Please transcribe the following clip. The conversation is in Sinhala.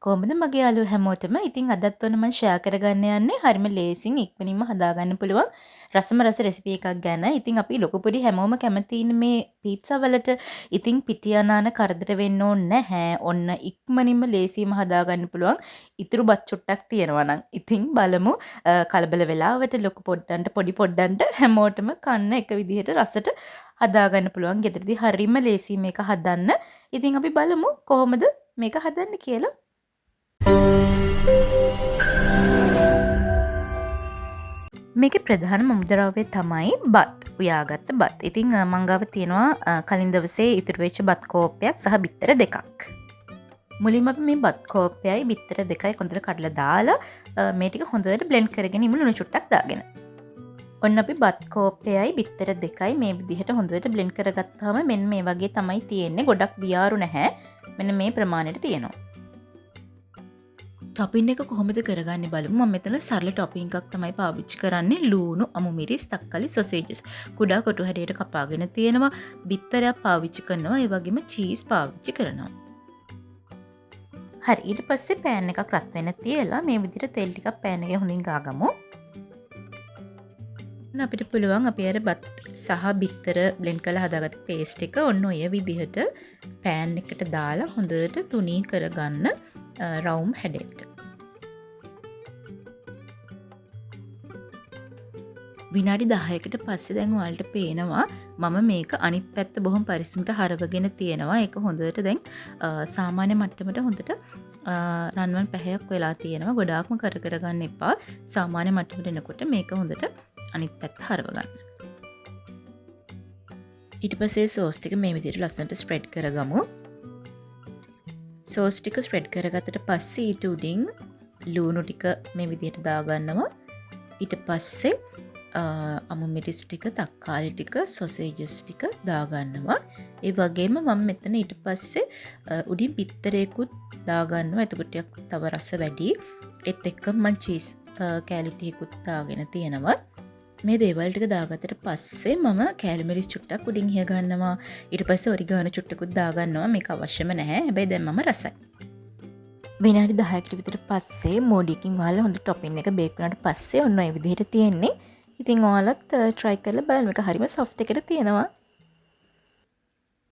කොහොමද මගේ යාළුවෝ හැමෝටම ඉතින් අදත් ඔන්න මම ෂෙයා කරගන්න යන්නේ හරිම ලේසියෙන් ඉක්මනින්ම හදාගන්න පුළුවන් රසම රස රෙසිපි එකක් ගැන. ඉතින් අපි ලොකු පොඩි හැමෝම කැමති ඉන්නේ මේ පීට්සා වලට. ඉතින් පිටියානාන කරදර වෙන්න ඕනේ නැහැ. ඔන්න ඉක්මනින්ම ලේසියෙන්ම හදාගන්න පුළුවන් ඉතුරු බත් චුට්ටක් තියෙනවා නම්. ඉතින් බලමු කලබල වෙලාවට ලොකු පොඩ්ඩන්ට පොඩි පොඩ්ඩන්ට හැමෝටම කන්න එක විදිහට රසට හදාගන්න පුළුවන්. ගෙදරදී හරිම ලේසි මේක හදන්න. ඉතින් අපි බලමු කොහොමද මේක හදන්න කියලා. මේකේ ප්‍රධාන මුද්‍රාව්‍ය තමයි බත්. උයාගත්ත බත්. ඉතින් මං ගාව තියෙනවා කලින් දවසේ ඉතුරු වෙච්ච බත් කෝප්පයක් සහ බිත්තර දෙකක්. මුලින්ම අපි මේ බත් කෝප්පයයි බිත්තර දෙකයි හොඳට කඩලා දාලා මේ ටික හොඳට බ්ලෙන්ඩ් කරගෙන ඉමු ලුණු චුට්ටක් දාගෙන. ඔන්න අපි බත් කෝප්පයයි බිත්තර දෙකයි මේ විදිහට හොඳට බ්ලෙන්ඩ් කරගත්තාම මෙන්න මේ වගේ තමයි තියෙන්නේ. ගොඩක් දියාරු නැහැ. මෙන්න මේ ප්‍රමාණයට තියෙනවා. ටොපින් එක කොහොමද කරගන්නේ බලමු. මම මෙතන සරල ටොපින් එකක් තමයි පාවිච්චි කරන්නේ. ලූණු, අමු මිරිස්, තක්කලි, සොසේජස්. කුඩා කොටු හැඩයට කපාගෙන තියෙනවා. බිත්තරයක් පාවිච්චි කරනවා. ඒ වගේම චීස් පාවිච්චි කරනවා. හරි ඊට පස්සේ පෑන් එකක් රත් වෙන්න තියලා මේ විදිහට තෙල් ටිකක් පෑන් එකේ හොඳින් ගාගමු. අපිට පුළුවන් අපි අර බත් සහ බිත්තර බ්ලෙන්ඩ් කරලා හදාගත්ත පේස්ට් එක ඔන්න ඔය විදිහට පෑන් එකට දාලා හොඳට තුනී කරගන්න රවුම් හැඩයට. විනාඩි 10කට පස්සේ දැන් ඔයාලට පේනවා මම මේක අනිත් පැත්ත බොහොම පරිස්සමට හරවගෙන තියෙනවා. ඒක හොඳට දැන් සාමාන්‍ය මට්ටමට හොඳට රන්වන් පැහැයක් වෙලා තියෙනවා. ගොඩාක්ම කර ගන්න එපා. සාමාන්‍ය මට්ටමට එනකොට මේක හොඳට අනිත් පැත්ත හරව ගන්න. ඊට පස්සේ සෝස් ටික මේ විදිහට ලස්සනට ස්ප්‍රෙඩ් කරගමු. සෝස් ටික ස්ප්‍රෙඩ් කරගත්තට පස්සේ ඊට උඩින් ලූණු ටික මේ විදිහට දාගන්නවා. ඊට පස්සේ අමු මිරිස් ටික, තක්කාලි ටික, සොසේජස් ටික දාගන්නවා. ඒ වගේම මම මෙතන ඊට පස්සේ උඩින් බිත්තරයකුත් දාගන්නවා. එතකොට ටිකක් තව රස වැඩි. ඒත් එක්කම මම චීස් කෑලි ටිකකුත් දාගෙන තියෙනවා. මේ දේවල් ටික දාගත්තට පස්සේ මම කෑලි මිරිස් චුට්ටක් උඩින් හිය ගන්නවා. ඊට පස්සේ ඔරිගානෝ චුට්ටකුත් දාගන්නවා. මේක අවශ්‍යම නැහැ. හැබැයි දැන් මම රසයි. විනාඩි 10කට විතර පස්සේ මෝඩියකින් වහලා හොඳ ටොපින් එක බේක් වුණාට පස්සේ ඔන්න ඔය විදිහට තියෙන්නේ. ඉතින් ඔයාලත් try කරලා බලන්න. මේක හරිම soft එකට තියෙනවා.